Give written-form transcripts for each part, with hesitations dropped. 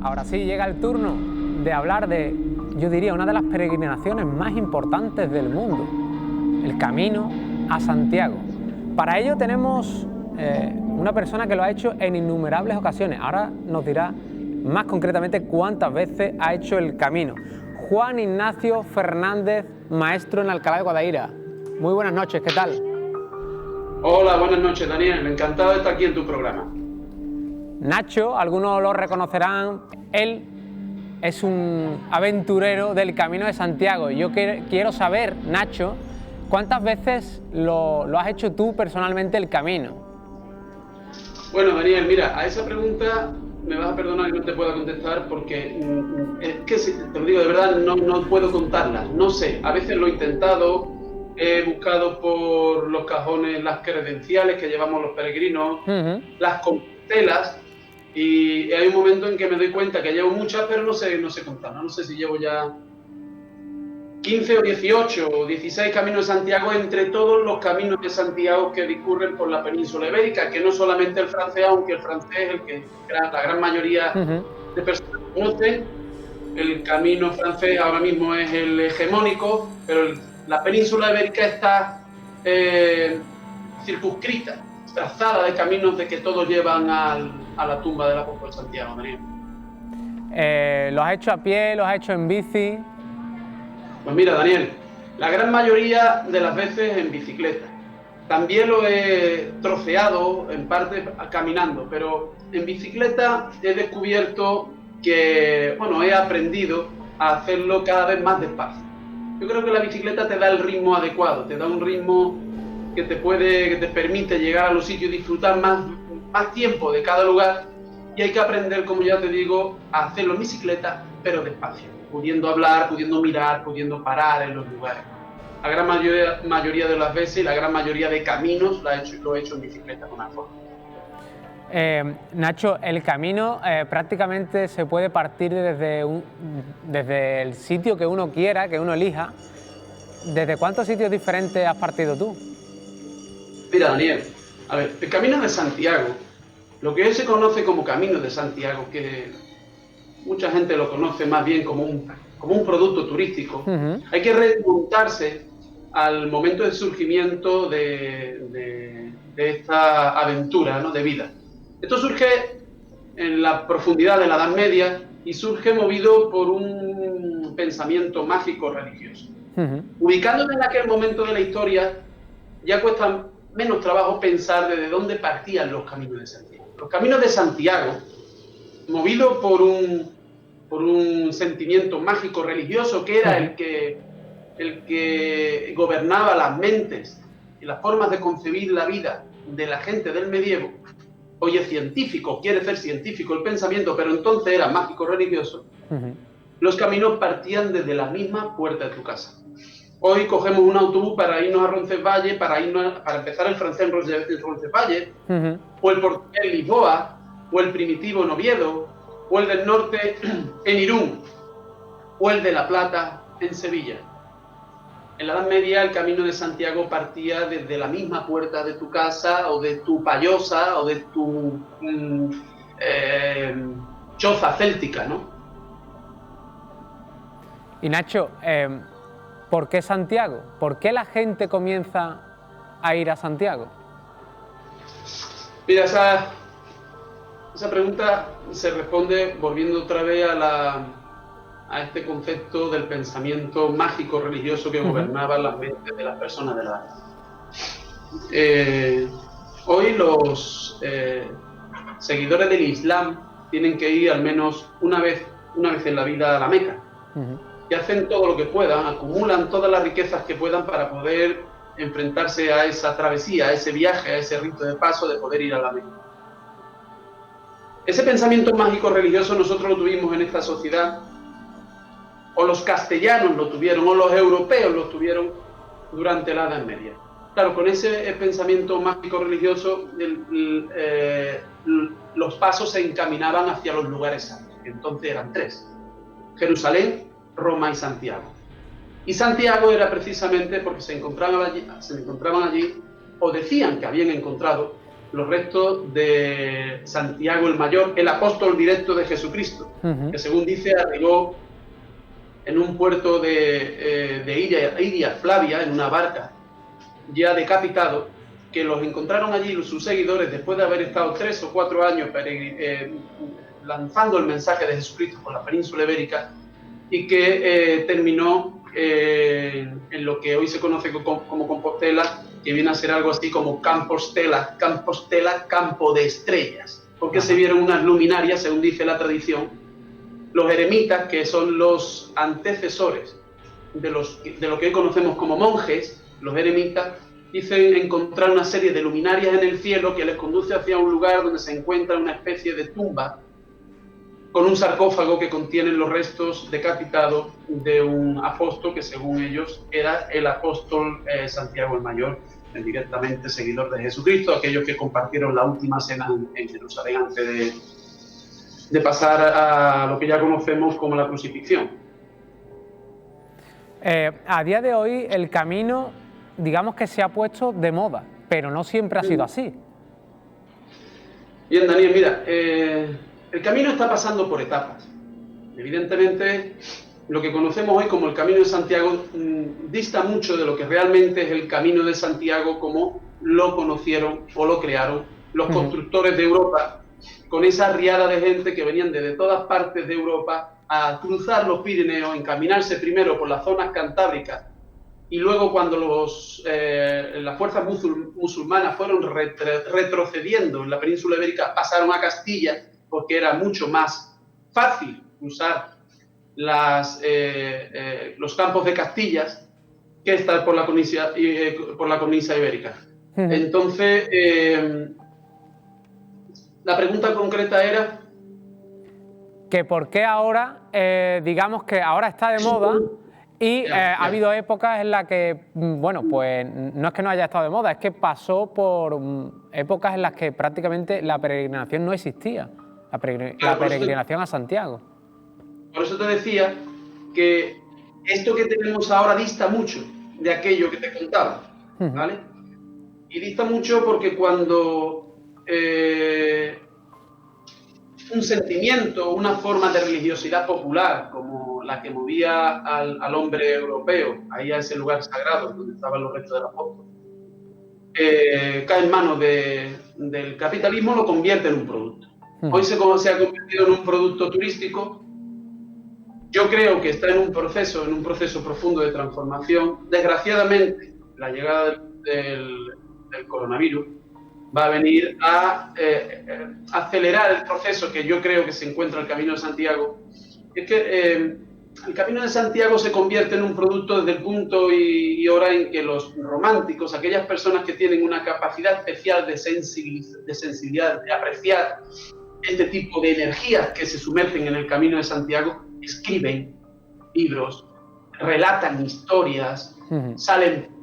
Ahora sí, llega el turno de hablar de, yo diría, una de las peregrinaciones más importantes del mundo, el Camino a Santiago. Para ello tenemos una persona que lo ha hecho en innumerables ocasiones. Ahora nos dirá más concretamente cuántas veces ha hecho el camino. Juan Ignacio Fernández, maestro en Alcalá de Guadaira. Muy buenas noches, ¿qué tal? Hola, buenas noches, Daniel. Encantado de estar aquí en tu programa. Nacho, algunos lo reconocerán, él es un aventurero del Camino de Santiago. Yo quiero saber, Nacho, ¿cuántas veces lo has hecho tú personalmente el camino? Bueno, Daniel, mira, a esa pregunta me vas a perdonar que no te pueda contestar porque es que, si te lo digo de verdad, no puedo contarlas. No sé, a veces lo he intentado, he buscado por los cajones las credenciales que llevamos los peregrinos, las compostelas, y hay un momento en que me doy cuenta que llevo muchas, pero no sé contarlas. No sé si llevo ya 15 o 18 o 16 caminos de Santiago, entre todos los caminos de Santiago que discurren por la península ibérica, que no solamente el francés, aunque el francés es el que la gran mayoría de personas conocen. El camino francés ahora mismo es el hegemónico, pero la península ibérica está circunscrita, trazada de caminos de que todos llevan a la tumba del apóstol Santiago. ¿Lo has hecho a pie? ¿Lo has hecho en bici? Pues mira, Daniel, la gran mayoría de las veces en bicicleta. También lo he troceado en parte caminando, pero en bicicleta he descubierto que, bueno, he aprendido a hacerlo cada vez más despacio. Yo creo que la bicicleta te da el ritmo adecuado, te da un ritmo que te permite llegar a los sitios y disfrutar más tiempo de cada lugar, y hay que aprender, como ya te digo, a hacerlo en bicicleta, pero despacio, pudiendo hablar, pudiendo mirar, pudiendo parar en los lugares. La gran mayoría de las veces, la gran mayoría de caminos lo he hecho en bicicleta con alforja. Nacho, el camino prácticamente se puede partir desde el sitio que uno quiera, que uno elija. ¿Desde cuántos sitios diferentes has partido tú? Mira, Daniel, a ver, el Camino de Santiago, lo que hoy se conoce como Camino de Santiago, que mucha gente lo conoce más bien como un producto turístico, hay que remontarse al momento de surgimiento de esta aventura, ¿no?, de vida. Esto surge en la profundidad de la Edad Media y surge movido por un pensamiento mágico religioso. Ubicándome en aquel momento de la historia, ya cuesta menos trabajo pensar desde dónde partían los caminos de Santiago. Los caminos de Santiago, movidos por un sentimiento mágico religioso que era el que gobernaba las mentes y las formas de concebir la vida de la gente del medievo. Hoy es científico, quiere ser científico el pensamiento, pero entonces era mágico religioso. Los caminos partían desde la misma puerta de tu casa. Hoy cogemos un autobús para irnos a Roncesvalles, para empezar el francés en Roncesvalles, o el portugués en Lisboa, o el primitivo en Oviedo, o el del norte en Irún, o el de La Plata en Sevilla. En la Edad Media el Camino de Santiago partía desde la misma puerta de tu casa, o de tu payosa, o de tu choza céltica, ¿no? Y Nacho, ¿por qué Santiago? ¿Por qué la gente comienza a ir a Santiago? Mira, esa pregunta se responde volviendo otra vez a este concepto del pensamiento mágico religioso que gobernaba las mentes de las personas de la edad. Hoy los seguidores del Islam tienen que ir al menos una vez en la vida a la Meca. Y hacen todo lo que puedan, acumulan todas las riquezas que puedan para poder enfrentarse a esa travesía, a ese viaje, a ese rito de paso de poder ir a la Meca. Ese pensamiento mágico religioso nosotros lo tuvimos en esta sociedad, o los castellanos lo tuvieron, o los europeos lo tuvieron durante la Edad Media. Claro, con ese pensamiento mágico religioso, los pasos se encaminaban hacia los lugares santos, que entonces eran tres: Jerusalén, Roma y Santiago. Y Santiago era precisamente porque se encontraban allí, o decían que habían encontrado, los restos de Santiago el Mayor, el apóstol directo de Jesucristo, que según dice arribó en un puerto de Iria Flavia, en una barca, ya decapitado, que los encontraron allí sus seguidores después de haber estado 3 o 4 años lanzando el mensaje de Jesucristo por la península ibérica, y que terminó en lo que hoy se conoce como Compostela, que viene a ser algo así como Compostela, campo de estrellas, porque se vieron unas luminarias, según dice la tradición. Los eremitas, que son los antecesores de lo que hoy conocemos como monjes, los eremitas, dicen encontrar una serie de luminarias en el cielo que les conduce hacia un lugar donde se encuentra una especie de tumba con un sarcófago que contiene los restos decapitados de un apóstol que, según ellos, era el apóstol Santiago el Mayor, directamente seguidor de Jesucristo, aquellos que compartieron la última cena en Jerusalén antes de pasar a lo que ya conocemos como la crucifixión. A día de hoy el camino, digamos que se ha puesto de moda, pero no siempre ha sido así. Bien, Daniel, mira, el camino está pasando por etapas. Evidentemente, lo que conocemos hoy como el Camino de Santiago dista mucho de lo que realmente es el Camino de Santiago como lo conocieron o lo crearon los constructores de Europa, con esa riada de gente que venían desde todas partes de Europa a cruzar los Pirineos, encaminarse primero por las zonas cantábricas, y luego cuando las fuerzas musulmanas fueron retrocediendo en la península ibérica, pasaron a Castilla, porque era mucho más fácil cruzar los campos de Castillas que estar por la cornisa ibérica. Entonces, la pregunta concreta era que por qué ahora, digamos que ahora está de moda, y ha habido épocas en las que, bueno, pues no es que no haya estado de moda, es que pasó por épocas en las que prácticamente la peregrinación no existía, la peregrinación a Santiago. Por eso te decía que esto que tenemos ahora dista mucho de aquello que te contaba, ¿vale? Y dista mucho porque cuando un sentimiento, una forma de religiosidad popular, como la que movía al hombre europeo, ahí a ese lugar sagrado donde estaban los restos del apóstol, cae en manos del capitalismo, lo convierte en un producto. Hoy se ha convertido en un producto turístico. Yo creo que está en un proceso profundo de transformación. Desgraciadamente, la llegada del coronavirus va a venir a acelerar el proceso que yo creo que se encuentra el Camino de Santiago. Es que el Camino de Santiago se convierte en un producto desde el punto y hora en que los románticos, aquellas personas que tienen una capacidad especial de sensibilidad, de apreciar este tipo de energías que se sumergen en el Camino de Santiago, escriben libros, relatan historias, salen.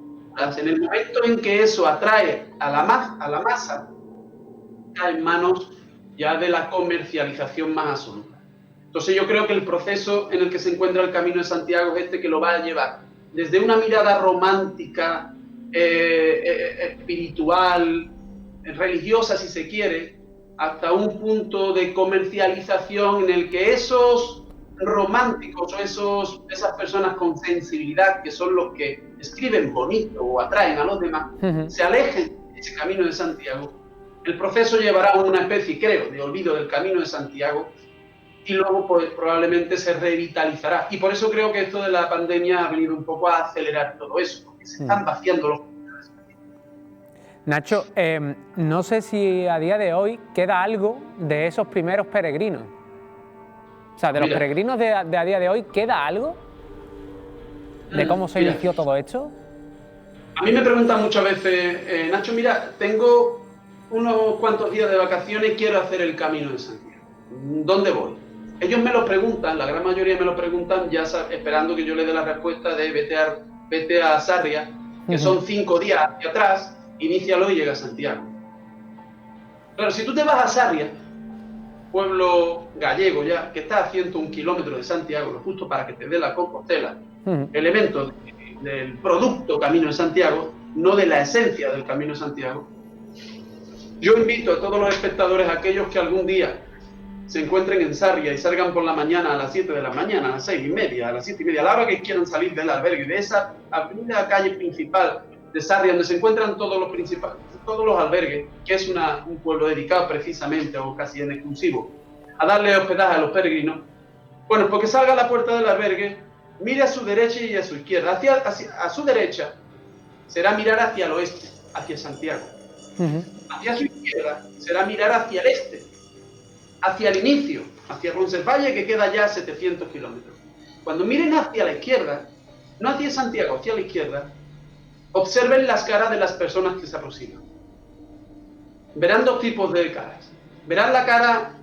En el momento en que eso atrae a la masa, cae en manos ya de la comercialización más absoluta. Entonces yo creo que el proceso en el que se encuentra el Camino de Santiago es este, que lo va a llevar desde una mirada romántica, espiritual, religiosa si se quiere, hasta un punto de comercialización en el que esos románticos o esas personas con sensibilidad, que son los que escriben bonito o atraen a los demás, se alejen de ese Camino de Santiago. El proceso llevará a una especie, creo, de olvido del Camino de Santiago, y luego pues, probablemente se revitalizará. Y por eso creo que esto de la pandemia ha venido un poco a acelerar todo eso, porque se están vaciando los... Nacho, no sé si a día de hoy queda algo de esos primeros peregrinos. O sea, de los peregrinos de a día de hoy, ¿queda algo de cómo se inició todo esto? A mí me preguntan muchas veces, Nacho, mira, tengo unos cuantos días de vacaciones, quiero hacer el Camino de Santiago. ¿Dónde voy? Ellos me lo preguntan, la gran mayoría me lo preguntan, ya esperando que yo les dé la respuesta de vete a Sarria, que son 5 días hacia atrás, inícialo y llega a Santiago. Claro, si tú te vas a Sarria, pueblo gallego ya, que está a 101 kilómetros de Santiago, lo justo para que te dé la Compostela, elementos del producto Camino de Santiago, no de la esencia del Camino de Santiago, Yo invito a todos los espectadores, aquellos que algún día se encuentren en Sarria y salgan por la mañana a las 7 de la mañana, a las 6:30, a las 7:30, a la hora que quieran salir del albergue, de esa avenida calle principal de Sarria, donde se encuentran todos los albergues, que es un pueblo dedicado precisamente o casi en exclusivo a darle hospedaje a los peregrinos. Bueno, porque salga a la puerta del albergue, mire a su derecha y a su izquierda. A su derecha será mirar hacia el oeste, hacia Santiago. Hacia su izquierda será mirar hacia el este, hacia el inicio, hacia Roncesvalles, que queda ya a 700 kilómetros. Cuando miren hacia la izquierda, no hacia Santiago, hacia la izquierda, observen las caras de las personas que se aproximan. Verán dos tipos de caras. Verán la cara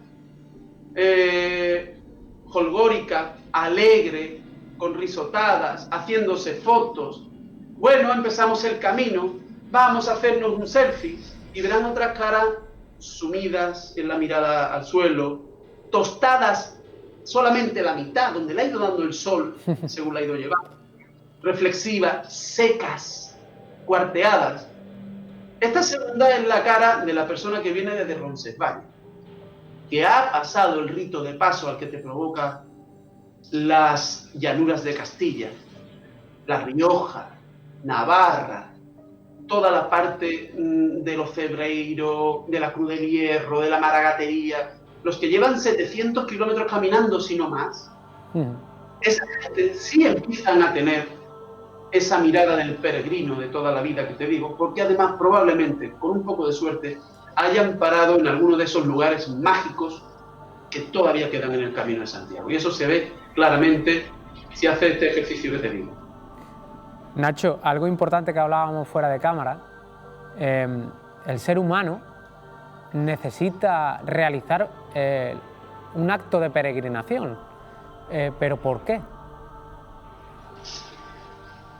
holgórica, alegre, con risotadas, haciéndose fotos. Bueno, empezamos el camino, vamos a hacernos un selfie. Y verán otras caras sumidas en la mirada al suelo, tostadas solamente la mitad, donde le ha ido dando el sol, según la ha ido llevando, reflexivas, secas, cuarteadas. Esta segunda es la cara de la persona que viene desde Roncesvalles, que ha pasado el rito de paso al que te provoca las llanuras de Castilla, La Rioja, Navarra, toda la parte de los Cebreiros, de la Cruz del Hierro, de la Maragatería, los que llevan 700 kilómetros caminando, si no más, esa gente sí empiezan a tener esa mirada del peregrino de toda la vida que te digo, porque además probablemente, con un poco de suerte, hayan parado en alguno de esos lugares mágicos que todavía quedan en el Camino de Santiago. Y eso se ve claramente si hace este ejercicio que te digo. Nacho, algo importante que hablábamos fuera de cámara, el ser humano necesita realizar un acto de peregrinación, ¿pero por qué?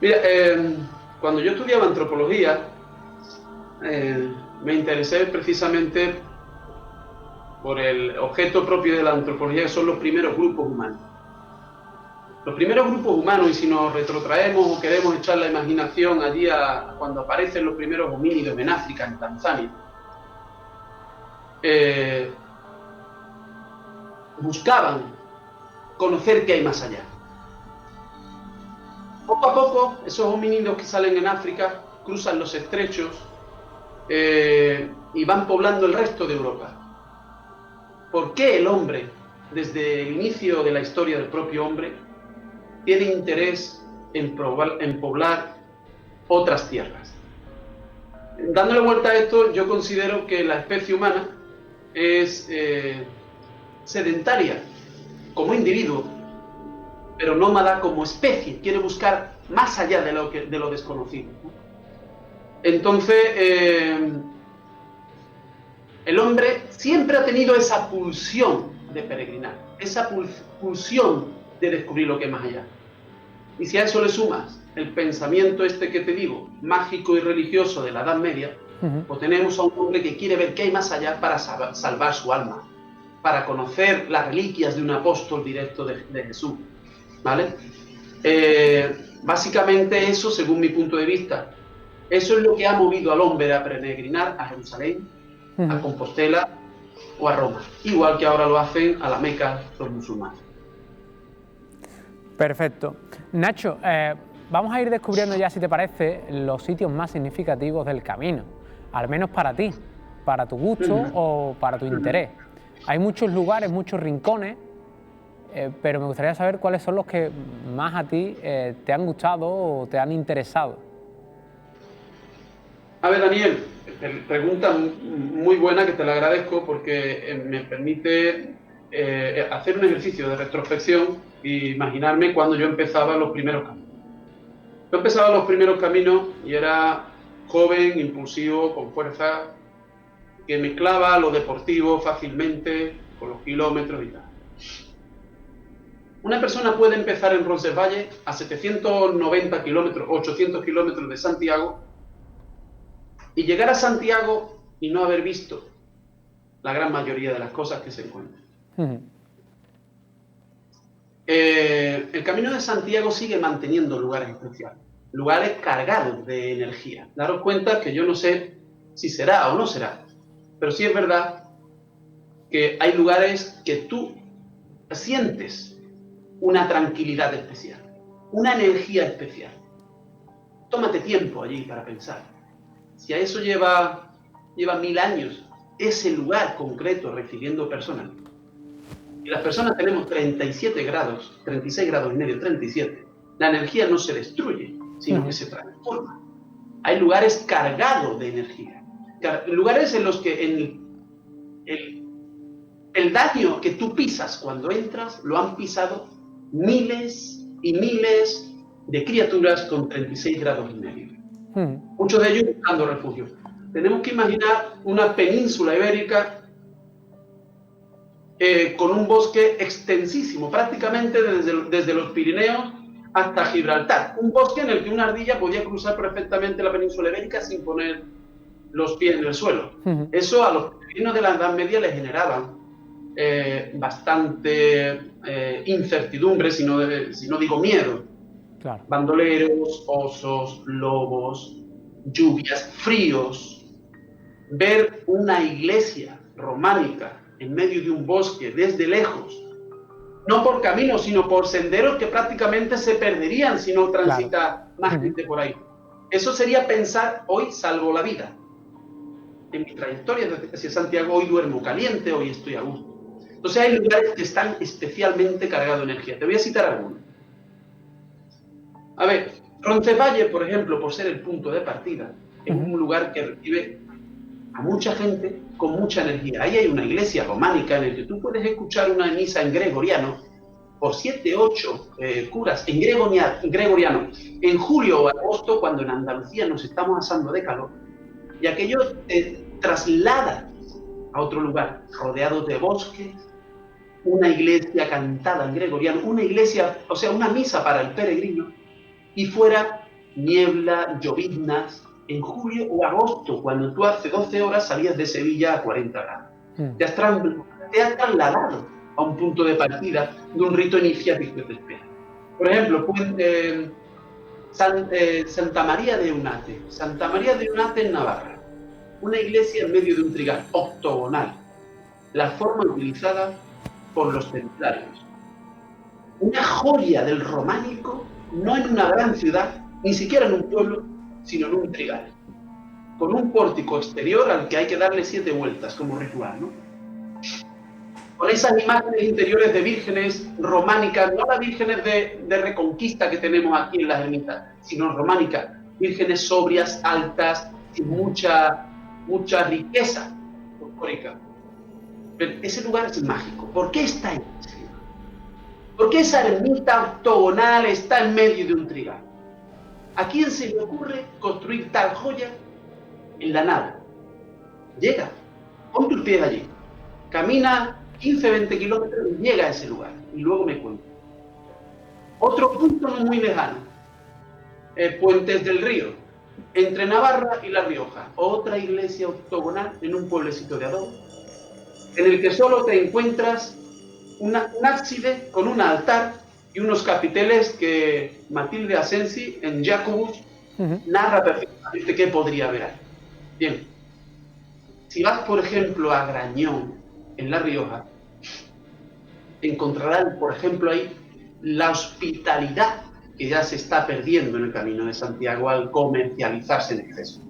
Mira, cuando yo estudiaba antropología, me interesé precisamente por el objeto propio de la antropología, que son los primeros grupos humanos. Los primeros grupos humanos, y si nos retrotraemos o queremos echar la imaginación allí a cuando aparecen los primeros homínidos en África, en Tanzania, buscaban conocer qué hay más allá. Poco a poco, esos homínidos que salen en África cruzan los estrechos y van poblando el resto de Europa. ¿Por qué el hombre, desde el inicio de la historia del propio hombre, tiene interés en poblar otras tierras? Dándole vuelta a esto, yo considero que la especie humana es sedentaria como individuo, pero nómada como especie, quiere buscar más allá de lo desconocido. Entonces, el hombre siempre ha tenido esa pulsión de peregrinar, esa pulsión de descubrir lo que es más allá. Y si a eso le sumas el pensamiento este que te digo, mágico y religioso de la Edad Media, pues tenemos a un hombre que quiere ver qué hay más allá para salvar su alma, para conocer las reliquias de un apóstol directo de Jesús, ¿vale? Básicamente eso, según mi punto de vista, eso es lo que ha movido al hombre a peregrinar a Jerusalén, a Compostela o a Roma, igual que ahora lo hacen a la Meca los musulmanes. Perfecto. Nacho, vamos a ir descubriendo ya, si te parece, los sitios más significativos del camino, al menos para ti, para tu gusto o para tu interés. Hay muchos lugares, muchos rincones, pero me gustaría saber cuáles son los que más a ti te han gustado o te han interesado. A ver, Daniel, pregunta muy buena, que te la agradezco porque me permite hacer un ejercicio de retrospección e imaginarme cuando yo empezaba los primeros caminos. Yo empezaba los primeros caminos y era joven, impulsivo, con fuerza, que mezclaba lo deportivo fácilmente con los kilómetros y tal. Una persona puede empezar en Roncesvalles a 790 kilómetros, 800 kilómetros de Santiago, y llegar a Santiago y no haber visto la gran mayoría de las cosas que se encuentran. El Camino de Santiago sigue manteniendo lugares especiales, lugares cargados de energía. Daros cuenta que yo no sé si será o no será, Pero sí es verdad que hay lugares que tú sientes una tranquilidad especial, una energía especial. Tómate tiempo allí para pensar. Si a eso lleva 1000 años, ese lugar concreto recibiendo personas, y las personas tenemos 37 grados, 36 grados y medio, 37, la energía no se destruye, sino que se transforma. Hay lugares cargados de energía, lugares en los que el daño que tú pisas cuando entras lo han pisado miles y miles de criaturas con 36 grados y medio. Muchos de ellos buscando refugio. Tenemos que imaginar una península ibérica con un bosque extensísimo, prácticamente desde los Pirineos hasta Gibraltar. Un bosque en el que una ardilla podía cruzar perfectamente la península ibérica sin poner los pies en el suelo. Eso a los peregrinos de la Edad Media les generaba bastante incertidumbre, si no digo miedo. Claro. Bandoleros, osos, lobos, lluvias, fríos. Ver una iglesia románica en medio de un bosque desde lejos, no por caminos, sino por senderos que prácticamente se perderían si no transita más gente por ahí. Eso sería pensar, hoy salvo la vida. En mi trayectoria hacia Santiago, hoy duermo caliente, hoy estoy a gusto. Entonces hay lugares que están especialmente cargados de energía. Te voy a citar algunos. A ver, Roncesvalles, por ejemplo, por ser el punto de partida, es un lugar que recibe a mucha gente con mucha energía. Ahí hay una iglesia románica en la que tú puedes escuchar una misa en gregoriano por 7, 8 curas en gregoriano en julio o agosto, cuando en Andalucía nos estamos asando de calor, y aquello te traslada a otro lugar, rodeado de bosques, una iglesia cantada en gregoriano, una iglesia, o sea, una misa para el peregrino, y fuera niebla, lloviznas, en julio o agosto, cuando tú hace 12 horas salías de Sevilla a 40 grados. Te has trasladado a un punto de partida de un rito iniciático que te espera. Por ejemplo, Santa María de Unate. Santa María de Unate en Navarra. Una iglesia en medio de un trigal octogonal. La forma utilizada por los templarios. Una joya del románico, no en una gran ciudad, ni siquiera en un pueblo, sino en un trigal, con un pórtico exterior al que hay que darle 7 vueltas como ritual, ¿no? Con esas imágenes interiores de vírgenes románicas, no las vírgenes de Reconquista que tenemos aquí en las ermitas, sino románicas, vírgenes sobrias, altas, sin mucha riqueza folclórica. Pero ese lugar es mágico. ¿Por qué está ahí? ¿Por qué esa ermita octogonal está en medio de un trigal? ¿A quién se le ocurre construir tal joya en la nada? Llega, pon tus pies allí, camina 15, 20 kilómetros y llega a ese lugar. Y luego me cuenta. Otro punto no muy lejano, Puentes del Río, entre Navarra y La Rioja. Otra iglesia octogonal en un pueblecito de adobe, en el que solo te encuentras un ábside con un altar y unos capiteles que Matilde Asensi en Jacobus narra perfectamente qué podría haber ahí. Bien, si vas por ejemplo a Grañón en La Rioja, encontrarás por ejemplo ahí la hospitalidad que ya se está perdiendo en el Camino de Santiago al comercializarse en exceso.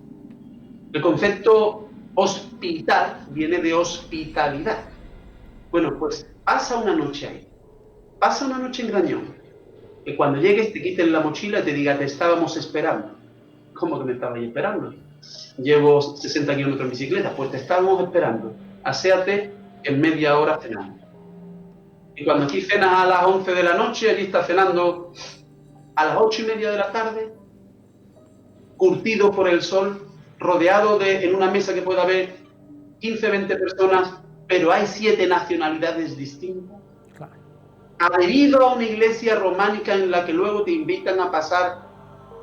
El concepto hospital viene de hospitalidad. Bueno, pues pasa una noche ahí, pasa una noche en Grañón, que cuando llegues te quiten la mochila y te diga, te estábamos esperando. ¿Cómo que me estabais esperando? Llevo 60 kilómetros en bicicleta, pues te estábamos esperando. Aséate en media hora cenando. Y cuando aquí cenas a las 11 de la noche, allí estás cenando a las 8:30 de la tarde, curtido por el sol, rodeado en una mesa que pueda haber 15, 20 personas, pero hay 7 nacionalidades distintas. Claro. Adherido a una iglesia románica en la que luego te invitan a pasar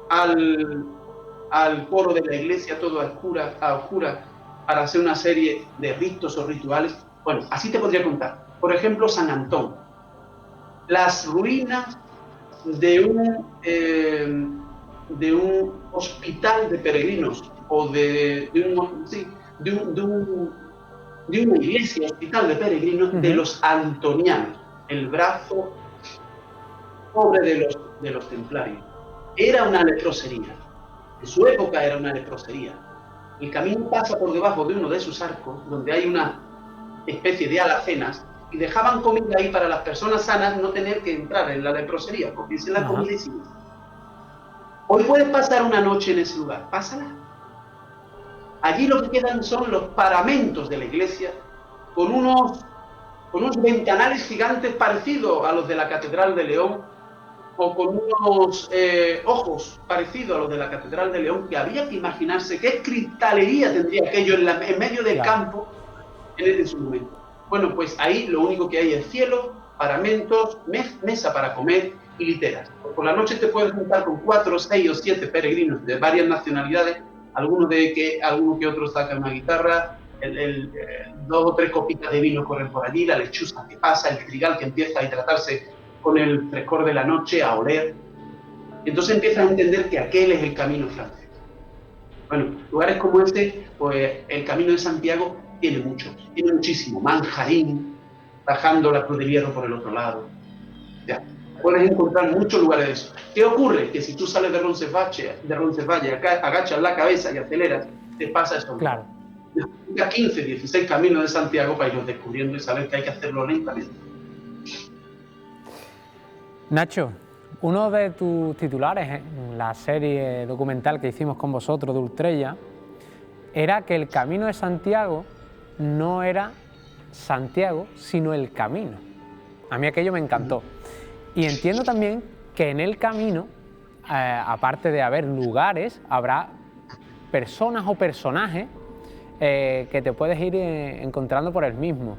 al coro de la iglesia todo a oscuras para hacer una serie de ritos o rituales. Bueno, así te podría contar. Por ejemplo, San Antón. Las ruinas de un hospital de peregrinos o de de una iglesia hospital de peregrinos de los antonianos, el brazo pobre de los templarios. Era una leprosería. En su época era una leprosería. El camino pasa por debajo de uno de sus arcos, donde hay una especie de alacenas, y dejaban comida ahí para las personas sanas no tener que entrar en la leprosería, comerse la comida y sin. Hoy puedes pasar una noche en ese lugar, pásala. Allí lo que quedan son los paramentos de la iglesia, con unos ventanales gigantes parecidos a los de la Catedral de León, o con unos ojos parecidos a los de la Catedral de León, que había que imaginarse qué cristalería tendría aquello en medio del campo en su momento. Bueno, pues ahí lo único que hay es cielo, paramentos, mesa para comer y literas. Por la noche te puedes juntar con 4, 6 o 7 peregrinos de varias nacionalidades, algunos que otros sacan una guitarra, 2 o 3 copitas de vino corren por allí, la lechuza que pasa, el trigal que empieza a hidratarse con el frescor de la noche, a oler. Entonces empiezas a entender que aquel es el camino francés. Bueno, lugares como este, pues el Camino de Santiago tiene muchísimo. Manjarín, bajando la Cruz de Hierro por el otro lado. Ya, puedes encontrar muchos lugares de eso. ¿Qué ocurre? Que si tú sales de Roncesvalles, agachas la cabeza y aceleras, te pasa esto. Claro. Necesitas 15, 16 caminos de Santiago para irlos descubriendo y saber que hay que hacerlo lentamente. Nacho, uno de tus titulares en la serie documental que hicimos con vosotros de Ultrella era que el Camino de Santiago no era Santiago, sino el camino. A mí aquello me encantó. Y entiendo también que en el camino, aparte de haber lugares, habrá personas o personajes que te puedes ir encontrando por el mismo.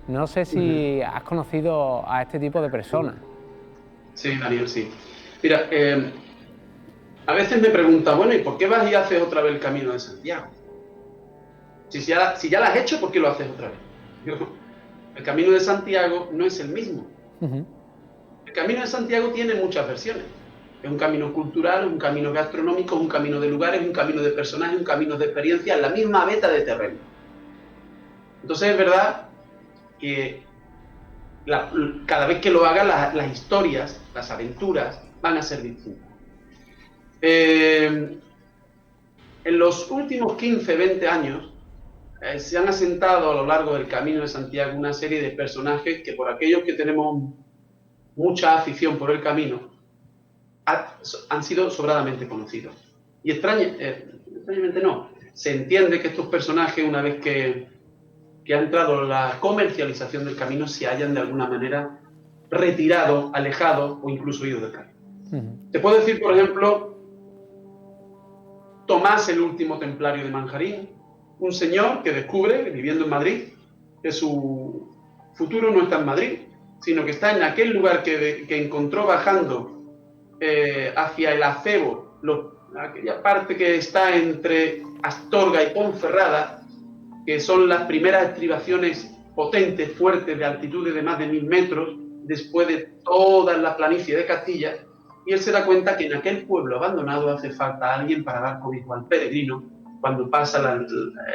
No sé si has conocido a este tipo de personas. Sí, Daniel, sí. Mira, a veces me preguntan, bueno, ¿y por qué vas y haces otra vez el Camino de Santiago? Si ya lo has hecho, ¿por qué lo haces otra vez? El Camino de Santiago no es el mismo. El Camino de Santiago tiene muchas versiones. Es un camino cultural, un camino gastronómico, un camino de lugares, un camino de personajes, un camino de experiencias, la misma beta de terreno. Entonces es verdad que cada vez que lo hagas, las historias, las aventuras van a ser distintas. En los últimos 15, 20 años se han asentado a lo largo del Camino de Santiago una serie de personajes que, por aquellos que tenemos mucha afición por el camino, han sido sobradamente conocidos. Y extrañamente no. Se entiende que estos personajes, una vez que ha entrado la comercialización del camino, se hayan de alguna manera retirado, alejado o incluso ido del camino. Te puedo decir, por ejemplo, Tomás, el último templario de Manjarín, un señor que descubre, viviendo en Madrid, que su futuro no está en Madrid, sino que está en aquel lugar que encontró bajando hacia el Acebo, aquella parte que está entre Astorga y Ponferrada, que son las primeras estribaciones potentes, fuertes, de altitudes de más de 1000 metros, después de toda la planicie de Castilla, y él se da cuenta que en aquel pueblo abandonado hace falta alguien para dar cobijo al peregrino cuando pasan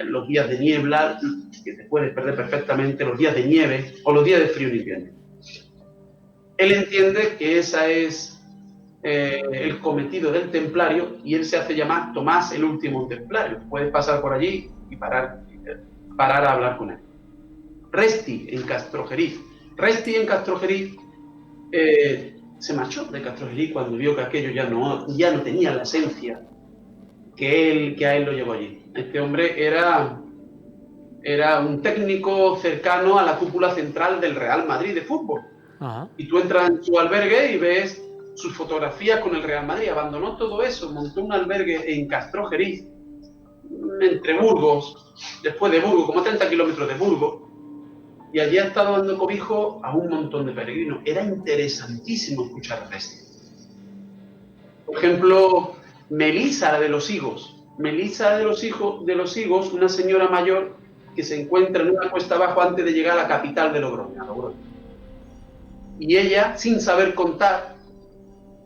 los días de niebla, que te puedes perder perfectamente, los días de nieve o los días de frío en invierno. Él entiende que ese es el cometido del templario y él se hace llamar Tomás el último templario. Puedes pasar por allí y parar a hablar con él. Resti en Castrojeriz se marchó de Castrojeriz cuando vio que aquello ya no tenía la esencia que a él lo llevó allí. Este hombre era un técnico cercano a la cúpula central del Real Madrid de fútbol. Y tú entras en su albergue y ves sus fotografías con el Real Madrid. Abandonó todo eso, montó un albergue en Castrojeriz, entre Burgos, después de Burgos, como 30 kilómetros de Burgos, y allí ha estado dando cobijo a un montón de peregrinos. Era interesantísimo escuchar a Resti. Por ejemplo, Melisa de los Higos. Melisa de los Higos, una señora mayor que se encuentra en una cuesta abajo antes de llegar a la capital de Logroño. Y ella, sin saber contar,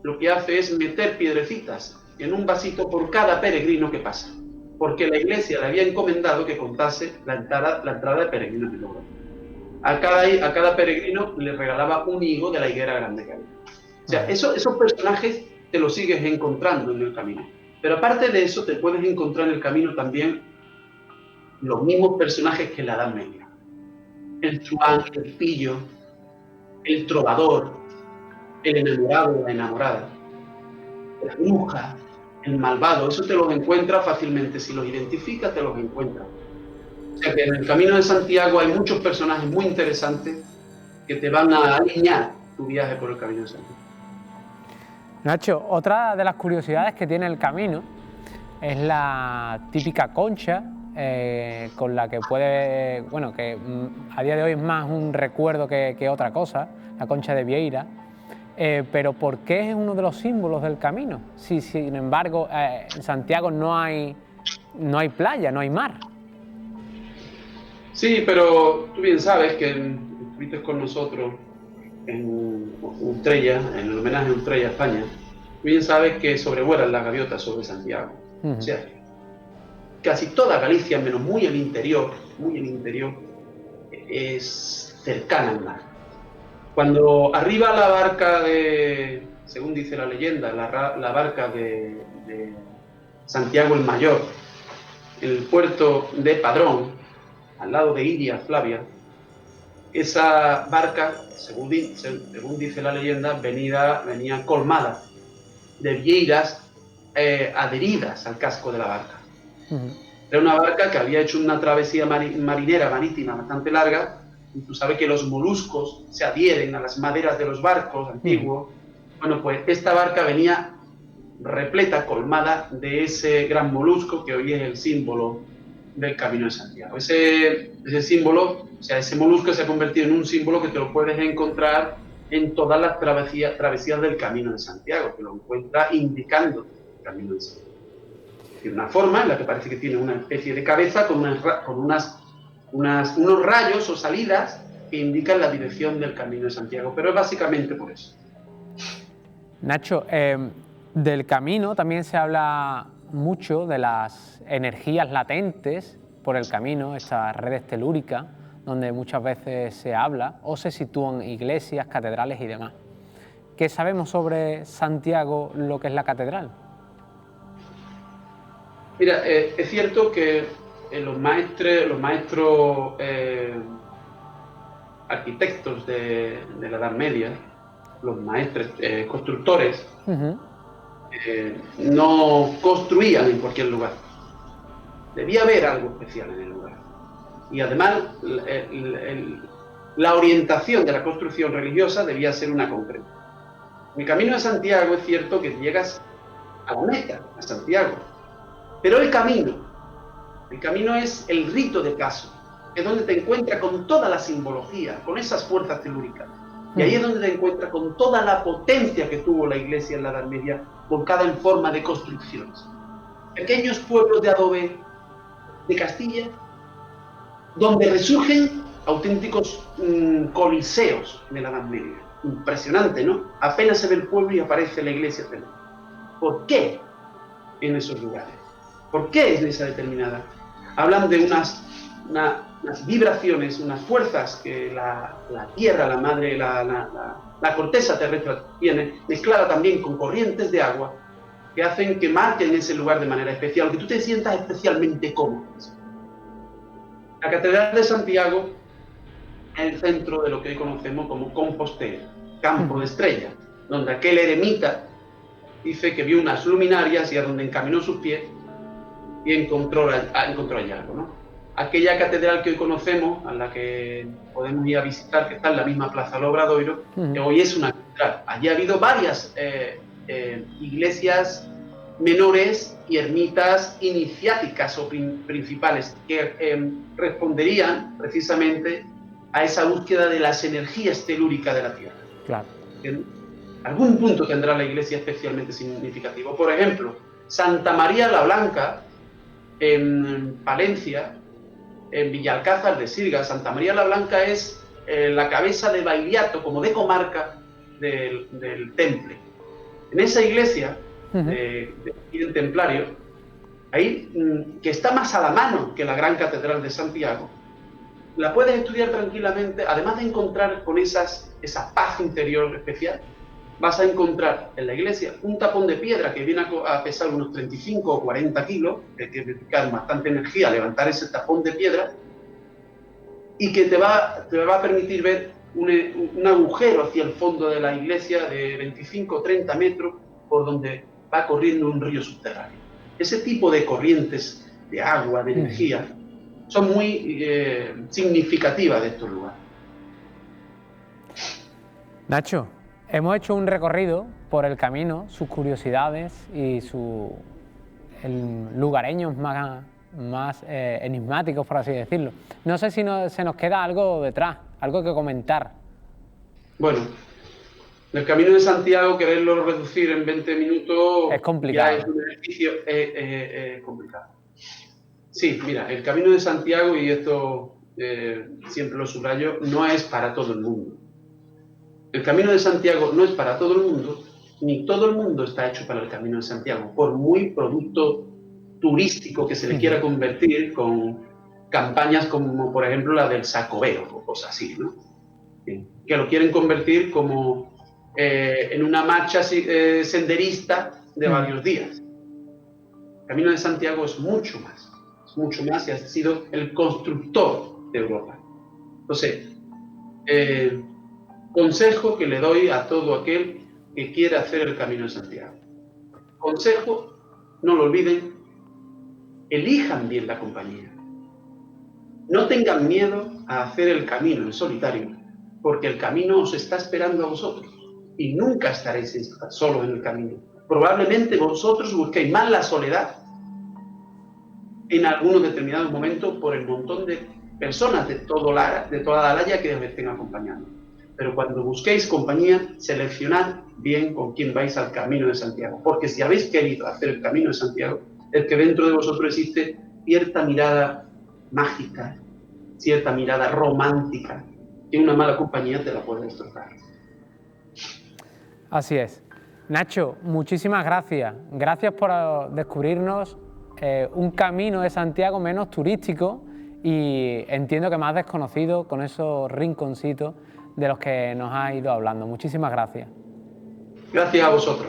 lo que hace es meter piedrecitas en un vasito por cada peregrino que pasa. porque la iglesia le había encomendado que contase la entrada de peregrinos de Logroño. A cada peregrino le regalaba un higo de la higuera grande que había. O sea, esos personajes te los sigues encontrando en el camino. Pero aparte de eso, te puedes encontrar en el camino también los mismos personajes que en la Edad Media. El truán, el pillo, el trovador, el enamorado o la enamorada, la bruja, el malvado. Eso te los encuentras fácilmente. Si los identificas, te los encuentras. O sea que en el Camino de Santiago hay muchos personajes muy interesantes que te van a alinear tu viaje por el Camino de Santiago. Nacho, otra de las curiosidades que tiene el camino es la típica concha con la que puede, bueno, que a día de hoy es más un recuerdo que otra cosa, la concha de Vieira, pero ¿por qué es uno de los símbolos del camino? Si sin embargo en Santiago no hay playa, no hay mar. Sí, pero tú bien sabes que estuviste con nosotros en Utrella, en el homenaje a Utrella, España. Tú bien sabes que sobrevuelan las gaviotas sobre Santiago. O sea, casi toda Galicia, menos muy el interior, es cercana al mar. Cuando arriba la barca de, según dice la leyenda, la barca de Santiago el Mayor, en el puerto de Padrón, al lado de Iria Flavia, esa barca, según dice la leyenda, venía colmada de vieiras adheridas al casco de la barca. Era una barca que había hecho una travesía marinera marítima bastante larga, y tú sabes que los moluscos se adhieren a las maderas de los barcos antiguos. Bueno, pues esta barca venía repleta, colmada de ese gran molusco que hoy es el símbolo del Camino de Santiago. Ese símbolo, o sea, ese molusco se ha convertido en un símbolo que te lo puedes encontrar en todas las travesías del Camino de Santiago, que lo encuentras indicando el Camino de Santiago. Tiene una forma en la que parece que tiene una especie de cabeza con unos rayos o salidas que indican la dirección del Camino de Santiago, pero es básicamente por eso. Nacho, del camino también se habla mucho de las energías latentes por el camino, estas redes telúricas, donde muchas veces se habla o se sitúan iglesias, catedrales y demás. ¿Qué sabemos sobre Santiago, lo que es la catedral? Mira, es cierto que los maestros arquitectos de la Edad Media, los maestros constructores, no construían en cualquier lugar. Debía haber algo especial en el lugar. Y además, la orientación de la construcción religiosa debía ser una concreta. En el Camino de Santiago es cierto que llegas a la meta, a Santiago. Pero el camino es el rito de paso, es donde te encuentras con toda la simbología, con esas fuerzas telúricas. Y ahí es donde te encuentras con toda la potencia que tuvo la iglesia en la Edad Media, volcada en forma de construcciones. Pequeños pueblos de adobe de Castilla, donde resurgen auténticos coliseos de la Edad Media. Impresionante, ¿no? Apenas se ve el pueblo y aparece la iglesia. ¿Por qué en esos lugares? ¿Por qué es esa determinada? Hablan de unas vibraciones, unas fuerzas que la tierra, la madre, la corteza terrestre tiene, mezclada también con corrientes de agua, que hacen que marquen ese lugar de manera especial, que tú te sientas especialmente cómodo. La Catedral de Santiago es el centro de lo que hoy conocemos como Compostela, campo de estrellas, donde aquel eremita dice que vio unas luminarias y a donde encaminó sus pies y encontró hallazgo, ¿no? Aquella catedral que hoy conocemos, a la que podemos ir a visitar, que está en la misma Plaza del Obradoiro, que hoy es una catedral. Allí ha habido varias iglesias menores y ermitas iniciáticas o principales que responderían precisamente a esa búsqueda de las energías telúricas de la Tierra. Claro. En algún punto tendrá la iglesia especialmente significativo. Por ejemplo, Santa María la Blanca, en Palencia, en Villalcázar de Sirga. Santa María la Blanca es la cabeza de bailiato, como de comarca del temple. En esa iglesia del templario ahí, que está más a la mano que la Gran Catedral de Santiago, la puedes estudiar tranquilamente, además de encontrar con esa paz interior especial. Vas a encontrar en la iglesia un tapón de piedra que viene a pesar unos 35 o 40 kilos, que tiene que dedicar bastante energía a levantar ese tapón de piedra, y que te va a permitir ver un agujero hacia el fondo de la iglesia de 25 o 30 metros por donde va corriendo un río subterráneo. Ese tipo de corrientes de agua, de energía, son muy significativas de estos lugares. Nacho, hemos hecho un recorrido por el camino, sus curiosidades y sus lugareños más enigmáticos, por así decirlo. No sé si se nos queda algo detrás, algo que comentar. Bueno, el Camino de Santiago, quererlo reducir en 20 minutos es complicado. Ya es un ejercicio complicado. Sí, mira, el Camino de Santiago, y esto siempre lo subrayo, no es para todo el mundo. El Camino de Santiago no es para todo el mundo, ni todo el mundo está hecho para el Camino de Santiago, por muy producto turístico que se le quiera convertir con campañas como, por ejemplo, la del Sacobeo o cosas así, ¿no? Que lo quieren convertir como en una marcha senderista de varios días. El Camino de Santiago es mucho más y ha sido el constructor de Europa. Entonces, consejo que le doy a todo aquel que quiera hacer el Camino de Santiago. Consejo, no lo olviden, elijan bien la compañía. No tengan miedo a hacer el camino en solitario, porque el camino os está esperando a vosotros y nunca estaréis solos en el camino. Probablemente vosotros busquéis más la soledad en algunos determinados momentos por el montón de personas de toda la Alaya que os estén acompañando. Pero cuando busquéis compañía, seleccionad bien con quién vais al Camino de Santiago, porque si habéis querido hacer el Camino de Santiago, es que dentro de vosotros existe cierta mirada mágica, cierta mirada romántica, que una mala compañía te la puede destrozar. Así es. Nacho, muchísimas gracias. Gracias por descubrirnos un Camino de Santiago menos turístico y entiendo que más desconocido, con esos rinconcitos de los que nos ha ido hablando. Muchísimas gracias. Gracias a vosotros.